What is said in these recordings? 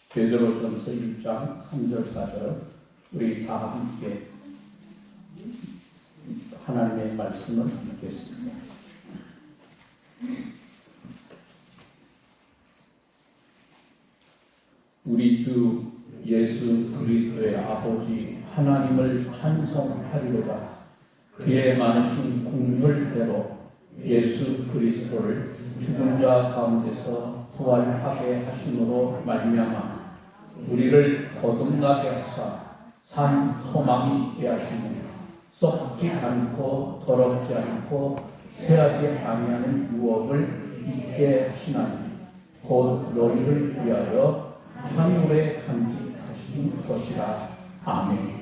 베드로전서 1장 3절 4절 우리 다 함께 하나님의 말씀을 읽겠습니다. 우리 주 예수 그리스도의 아버지 하나님을 찬송하리로다. 그의 많으신 긍휼대로 예수 그리스도를 죽은 자 가운데서 부활하게 하심으로 말미암아 우리를 거듭나게 하사 산 소망이 있게 하시며 썩지 않고 더럽지 않고 새하지 아니하는 유업을 있게 하시나니 곧 너희를 위하여 하늘에 간직하신 것이라. 아멘.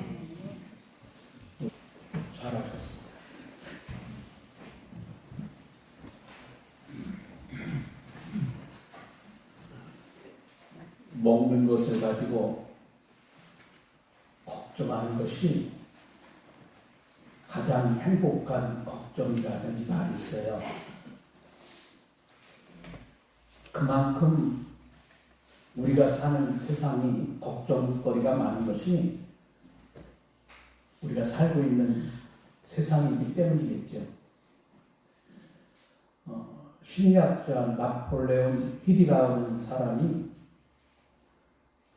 잘하셨습니다. 먹는 것을 가지고 걱정하는 것이 가장 행복한 걱정이라는 말이 있어요. 그만큼 우리가 사는 세상이 걱정거리가 많은 것이 우리가 살고 있는 세상이기 때문이겠죠. 심리학자 나폴레온 힐이라는 사람이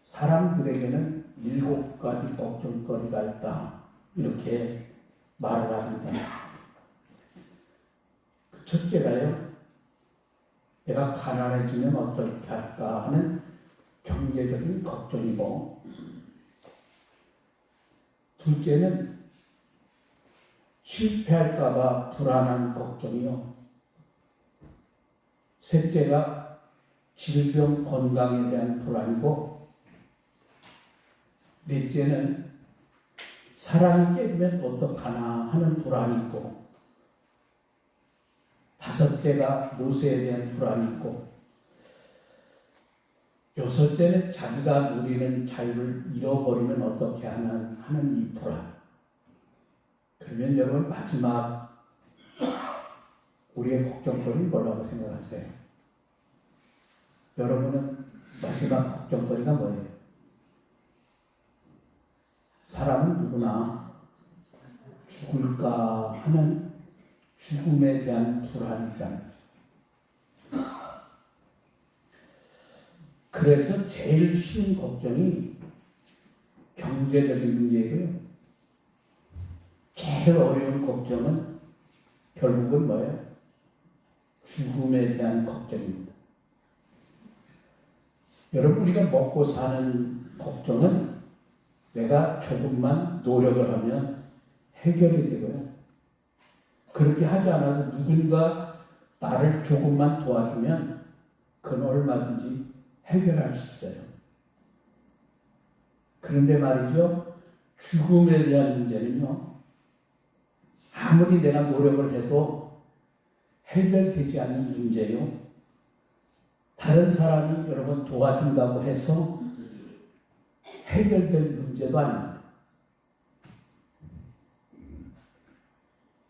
사람들에게는 7가지 걱정거리가 있다, 이렇게 말을 합니다. 그 첫째가요, 내가 가난해지면 어떻게 할까 하는 경제적인 걱정이고, 둘째는 실패할까봐 불안한 걱정이요, 셋째가 질병 건강에 대한 불안이고, 넷째는 사랑이 깨지면 어떡하나 하는 불안이 있고, 다섯째가 노쇠에 대한 불안이 있고, 여섯째는 자기가 누리는 자유를 잃어버리면 어떻게 하는 이 불안. 그러면 여러분, 마지막 우리의 걱정거리는 뭐라고 생각하세요? 여러분은 마지막 걱정거리가 뭐예요? 사람은 누구나 죽을까 하는 죽음에 대한 불안이라는 거죠. 그래서 제일 쉬운 걱정이 경제적인 문제이고요. 제일 어려운 걱정은 결국은 뭐예요? 죽음에 대한 걱정입니다. 여러분, 우리가 먹고 사는 걱정은 내가 조금만 노력을 하면 해결이 되고요. 그렇게 하지 않아도 누군가 나를 조금만 도와주면 그건 얼마든지 해결할 수 있어요. 그런데 말이죠, 죽음에 대한 문제는요, 아무리 내가 노력을 해도 해결되지 않는 문제요. 다른 사람이 여러분 도와준다고 해서 해결될 문제도 아닙니다.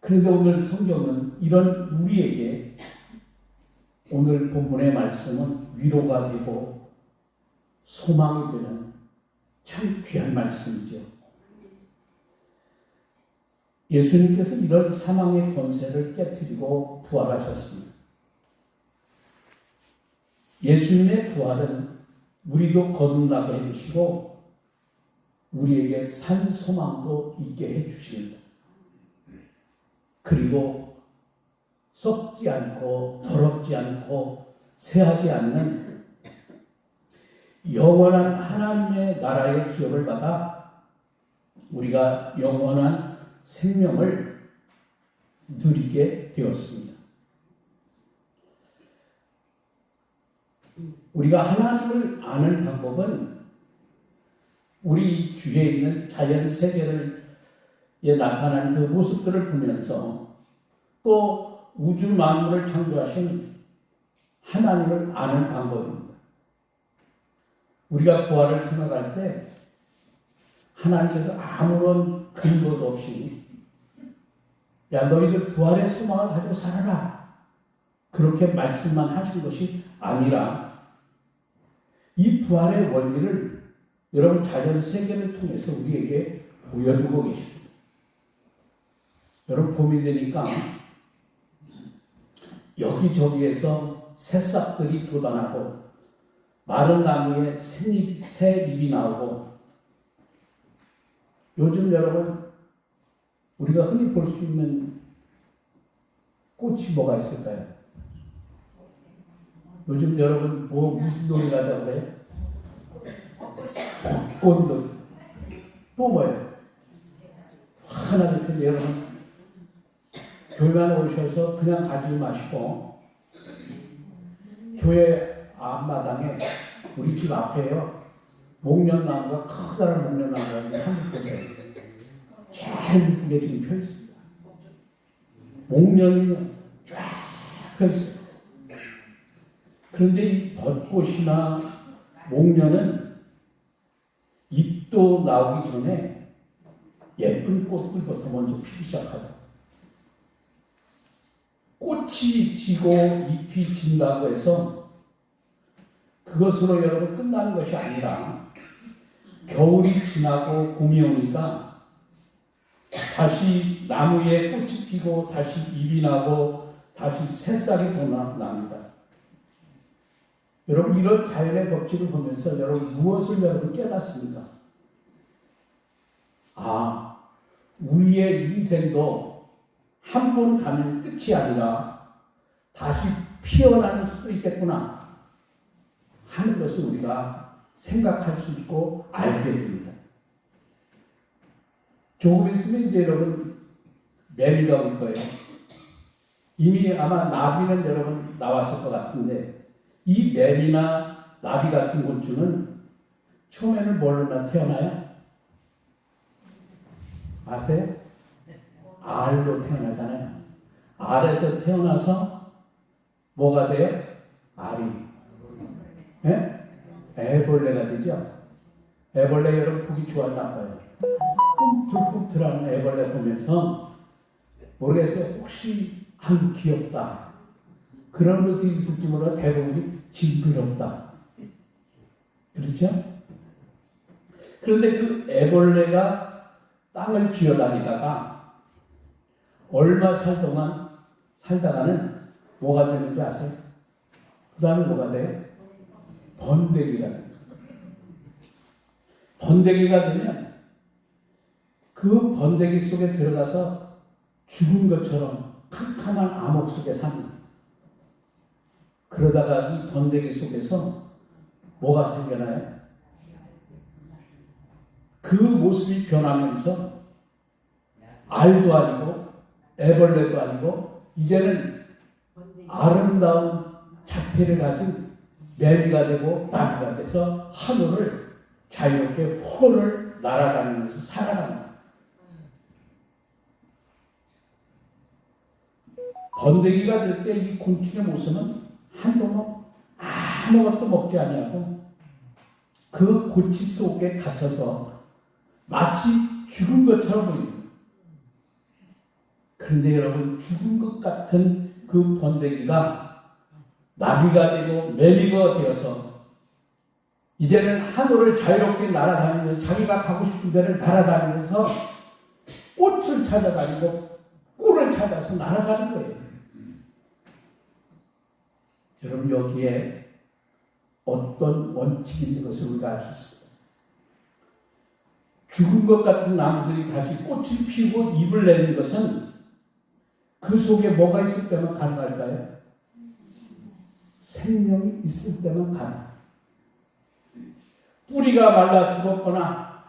그런데 오늘 성경은 이런 우리에게 오늘 본문의 말씀은 위로가 되고 소망이 되는 참 귀한 말씀이죠. 예수님께서 이런 사망의 권세를 깨뜨리고 부활하셨습니다. 예수님의 부활은 우리도 거듭나게 해주시고 우리에게 산 소망도 있게 해주십니다. 그리고 썩지 않고 더럽지 않고 새하지 않는 영원한 하나님의 나라의 기업을 받아 우리가 영원한 생명을 누리게 되었습니다. 우리가 하나님을 아는 방법은 우리 주위에 있는 자연 세계에 나타난 그 모습들을 보면서 또 우주 만물을 창조하신 하나님을 아는 방법입니다. 우리가 부활을 생각할 때 하나님께서 아무런 근거도 없이 야, 너희들 부활의 소망을 가지고 살아라, 그렇게 말씀만 하신 것이 아니라 이 부활의 원리를 여러분 자연 세계를 통해서 우리에게 보여주고 계십니다. 여러분 봄이 되니까 여기저기에서 새싹들이 돋아나고 마른 나무에 새 잎이 나오고 요즘 여러분 우리가 흔히 볼 수 있는 꽃이 뭐가 있을까요? 요즘 여러분 무슨 놀이 하자고 그래요? 꽃놀이. 또 뭐예요? 하나님 근데 여러분 교회만 오셔서 그냥 가지 마시고 교회 앞마당에 우리 집 앞에요 목련나무가 커다란 목련나무가 한국 보세요. 잘 이쁘게 지금 펴 있습니다. 목련이 쫙 펴 있어요. 그런데 이 벚꽃이나 목련은 잎도 나오기 전에 예쁜 꽃들부터 먼저 피기 시작하고 꽃이 지고 잎이 진다고 해서 그것으로 여러분 끝나는 것이 아니라 겨울이 지나고 봄이 오니까 다시 나무에 꽃이 피고 다시 잎이 나고 다시 새싹이 납니다. 여러분 이런 자연의 법칙을 보면서 여러분 무엇을 여러분 깨닫습니까? 우리의 인생도 한 번 가면 끝이 아니라 다시 피어나는 수도 있겠구나 하는 것을 우리가 생각할 수 있고 알게 됩니다. 조금 있으면 이제 여러분 매미가 올 거예요. 이미 아마 나비는 여러분 나왔을 것 같은데 이 매미나 나비 같은 곤충은 처음에는 뭘로 태어나요? 아세요? 알로 태어나잖아요. 알에서 태어나서 뭐가 돼요? 알이. 네? 애벌레가 되죠? 애벌레 여러분 보기 좋아요, 나빠요? 꿈틀꿈틀한 애벌레 보면서 모르겠어요. 혹시 귀엽다. 그런 것이 있을지 몰라 대부분이 징그럽다. 그렇죠? 그런데 그 애벌레가 땅을 기어다니다가 얼마 살다가는 뭐가 되는지 아세요? 그 다음에 뭐가 돼요? 번데기가 돼요. 번데기가 되면 그 번데기 속에 들어가서 죽은 것처럼 캄캄한 암흑 속에 삽니다. 그러다가 이 번데기 속에서 뭐가 생겨나요? 그 모습이 변하면서 알도 아니고 애벌레도 아니고 이제는 아름다운 자태를 가진 매미가 되고 나비가 돼서 하늘을 자유롭게 호를 날아다니면서 살아갑니다. 번데기가 될 때 이 곤충의 모습은 한동안 아무것도 먹지 아니하고 그 고치 속에 갇혀서 마치 죽은 것처럼 보입니다. 그런데 여러분 죽은 것 같은 그 번데기가 나비가 되고 매미가 되어서 이제는 하늘을 자유롭게 날아다니면서 자기가 가고 싶은 데를 날아다니면서 꽃을 찾아다니고 꿀을 찾아서 날아가는 거예요. 여러분 여기에 어떤 원칙이 있는 것을 우리가 알 수 있습니다. 죽은 것 같은 나무들이 다시 꽃을 피우고 잎을 내는 것은 그 속에 뭐가 있을 때만 가능할까요? 생명이 있을 때만 가능. 뿌리가 말라 죽었거나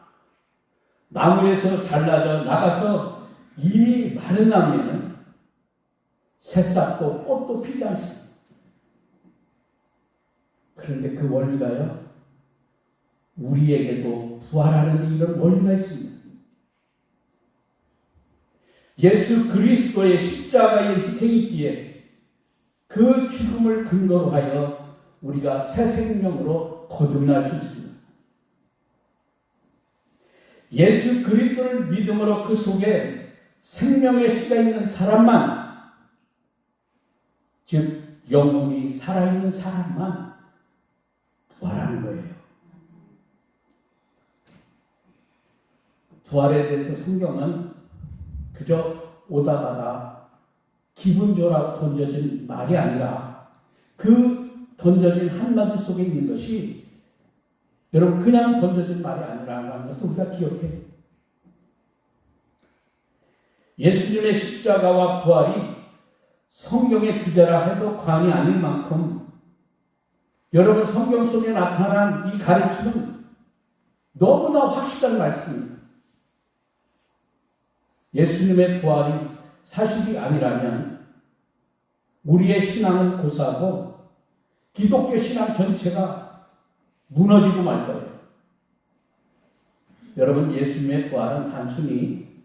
나무에서 잘라져 나가서 이미 마른 나무에는 새싹도 꽃도 피지 않습니다. 그런데 그 원리가요, 우리에게도 부활하는 이런 원리가 있습니다. 예수 그리스도의 십자가의 희생이 있기에 그 죽음을 근거로 하여 우리가 새 생명으로 거듭날 수 있습니다. 예수 그리스도를 믿음으로 그 속에 생명의 씨가 있는 사람만, 즉 영혼이 살아있는 사람만 부활하는 거예요. 부활에 대해서 성경은 그저 오다 가다 기분 좋으라고 던져진 말이 아니라 그 던져진 한마디 속에 있는 것이 여러분 그냥 던져진 말이 아니라는 것을 우리가 기억해요. 예수님의 십자가와 부활이 성경의 주제라 해도 과언이 아닐 만큼 여러분 성경 속에 나타난 이 가르침은 너무나 확실한 말씀입니다. 예수님의 부활이 사실이 아니라면 우리의 신앙은 고사하고 기독교 신앙 전체가 무너지고 말 거예요. 여러분 예수님의 부활은 단순히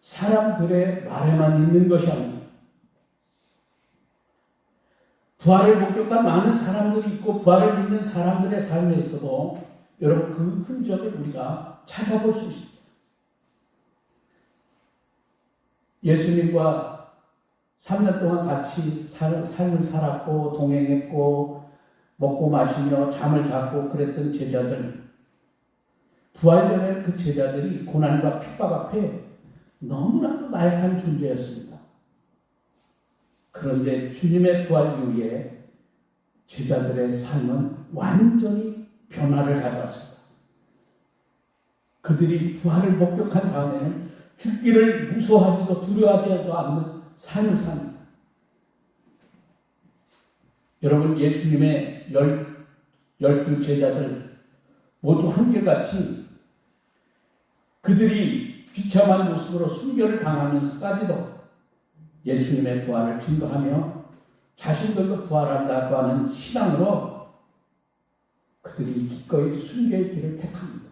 사람들의 말에만 있는 것이 아닙니다. 부활을 목격한 많은 사람들이 있고 부활을 믿는 사람들의 삶에 있어도 여러분 그 흔적을 우리가 찾아볼 수 있습니다. 예수님과 3년 동안 같이 삶을 살았고 동행했고 먹고 마시며 잠을 잤고 그랬던 제자들, 부활전에 그 제자들이 고난과 핍박 앞에 너무나도 나약한 존재였습니다. 그런데 주님의 부활 이후에 제자들의 삶은 완전히 변화를 가져왔습니다. 그들이 부활을 목격한 다음에는 죽기를 무서워하지도 두려워하지도 않는 삶을 삽니다. 여러분 예수님의 12 제자들 모두 한결같이 그들이 비참한 모습으로 순교를 당하면서까지도 예수님의 부활을 증거하며 자신들도 부활한다고 하는 신앙으로 그들이 기꺼이 순교의 길을 택합니다.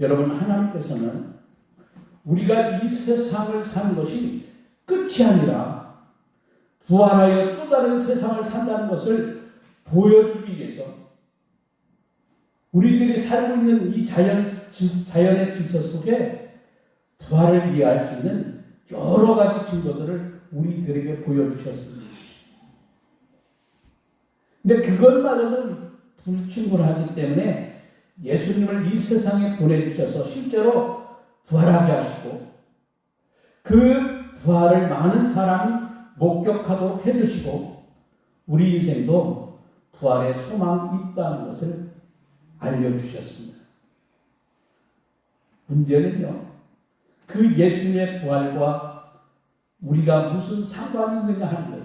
여러분 하나님께서는 우리가 이 세상을 사는 것이 끝이 아니라 부활하여 또 다른 세상을 산다는 것을 보여주기 위해서 우리들이 살고 있는 이 자연의 질서 속에 부활을 이해할 수 있는 여러 가지 증거들을 우리들에게 보여주셨습니다. 근데 그것마저도 불충분하기 때문에 예수님을 이 세상에 보내주셔서 실제로 부활하게 하시고 그 부활을 많은 사람이 목격하도록 해주시고 우리 인생도 부활의 소망이 있다는 것을 알려주셨습니다. 문제는요, 그 예수님의 부활과 우리가 무슨 상관이 있느냐 하는 거예요.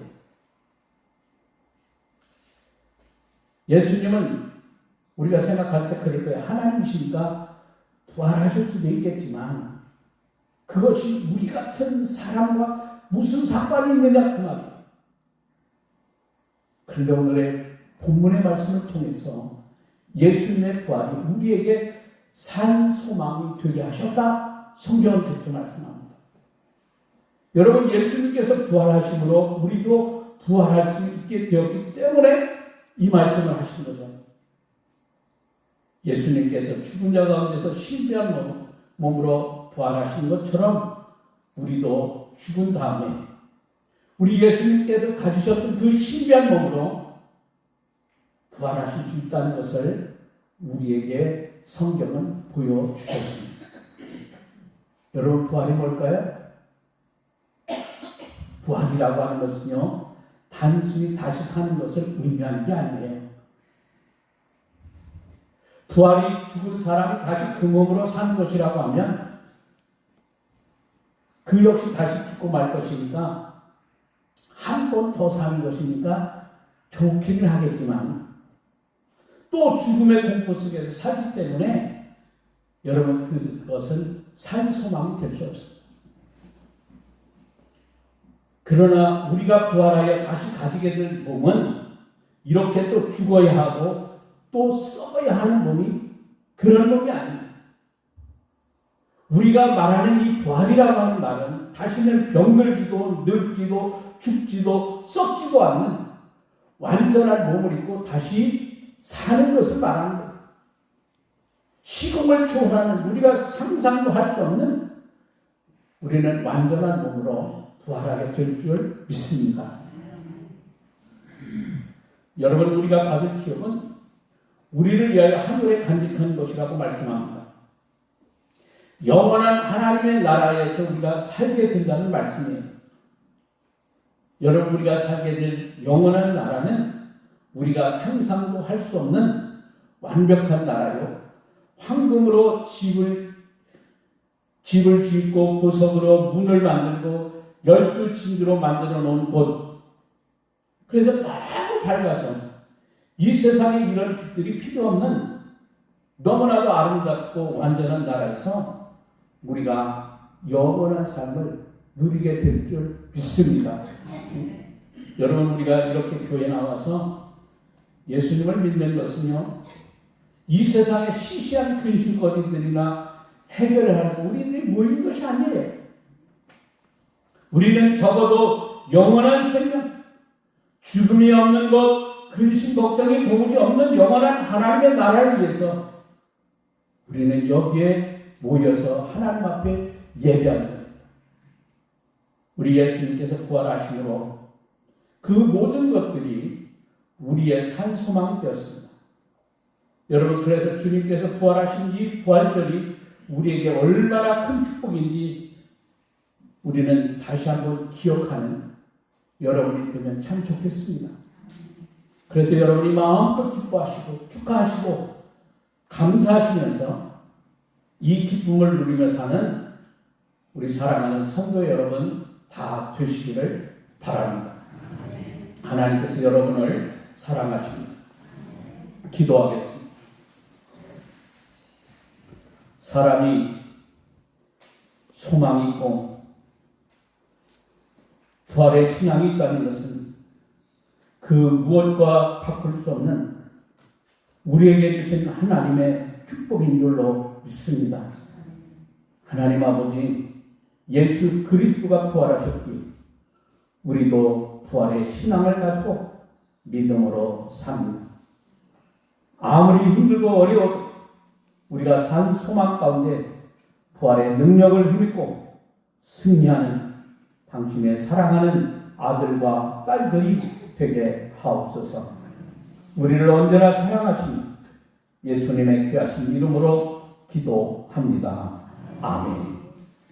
예수님은 우리가 생각할 때 그럴 거예요. 하나님이시니까 부활하실 수도 있겠지만 그것이 우리 같은 사람과 무슨 상관이 있느냐 그 말이에요. 그런데 오늘의 본문의 말씀을 통해서 예수님의 부활이 우리에게 산 소망이 되게 하셨다. 성경은 그렇게 말씀합니다. 여러분 예수님께서 부활하심으로 우리도 부활할 수 있게 되었기 때문에 이 말씀을 하신 거죠. 예수님께서 죽은 자 가운데서 신비한 몸으로 부활하신 것처럼 우리도 죽은 다음에 우리 예수님께서 가지셨던 그 신비한 몸으로 부활하실 수 있다는 것을 우리에게 성경은 보여주셨습니다. 여러분 부활이 뭘까요? 부활이라고 하는 것은요 단순히 다시 사는 것을 의미하는 게 아니에요. 부활이 죽은 사람이 다시 그 몸으로 사는 것이라고 하면 그 역시 다시 죽고 말 것이니까 한 번 더 사는 것이니까 좋기는 하겠지만 또 죽음의 공포 속에서 살기 때문에 여러분 그것은 산 소망이 될 수 없습니다. 그러나 우리가 부활하여 다시 가지게 될 몸은 이렇게 또 죽어야 하고 또 썩어야 하는 몸이 그런 몸이 아닙니다. 우리가 말하는 이 부활이라고 하는 말은 다시는 병들지도 늙지도 죽지도 썩지도 않는 완전한 몸을 입고 다시 사는 것을 말하는 거예요. 시공을 초월하는 우리가 상상도 할 수 없는 우리는 완전한 몸으로 부활하게 될 줄 믿습니다. 여러분, 우리가 받을 기업은 우리를 위하여 하늘에 간직한 것이라고 말씀합니다. 영원한 하나님의 나라에서 우리가 살게 된다는 말씀이에요. 여러분, 우리가 살게 될 영원한 나라는 우리가 상상도 할 수 없는 완벽한 나라요. 황금으로 집을 짓고 보석으로 문을 만들고 12진주로 만들어 놓은 곳. 그래서 너무 밝아서 이 세상에 이런 빛들이 필요 없는 너무나도 아름답고 완전한 나라에서 우리가 영원한 삶을 누리게 될 줄 믿습니다. 여러분, 우리가 이렇게 교회에 나와서 예수님을 믿는 것은요, 이 세상의 시시한 근심거리들이나 해결을 하고 우리들이 모이는 것이 아니에요. 우리는 적어도 영원한 생명, 죽음이 없는 것, 근심 걱정이 도무지 없는 영원한 하나님의 나라를 위해서 우리는 여기에 모여서 하나님 앞에 예배합니다. 우리 예수님께서 부활하심으로 그 모든 것들이 우리의 산 소망이 되었습니다. 여러분, 그래서 주님께서 부활하신 이 부활절이 우리에게 얼마나 큰 축복인지 우리는 다시 한번 기억하는 여러분이 되면 참 좋겠습니다. 그래서 여러분이 마음껏 기뻐하시고 축하하시고 감사하시면서 이 기쁨을 누리며 사는 우리 사랑하는 성도 여러분 다 되시기를 바랍니다. 하나님께서 여러분을 사랑하십니다. 기도하겠습니다. 사람이 소망이 있고 부활의 신앙이 있다는 것은 그 무엇과 바꿀 수 없는 우리에게 주신 하나님의 축복인 줄로 믿습니다. 하나님 아버지, 예수 그리스도가 부활하셨기 우리도 부활의 신앙을 가지고 믿음으로 삽니다. 아무리 힘들고 어려워도 우리가 산 소망 가운데 부활의 능력을 힘입고 승리하는 당신의 사랑하는 아들과 딸들이 되게 하옵소서. 우리를 언제나 사랑하시니 예수님의 귀하신 이름으로 기도합니다. 아멘.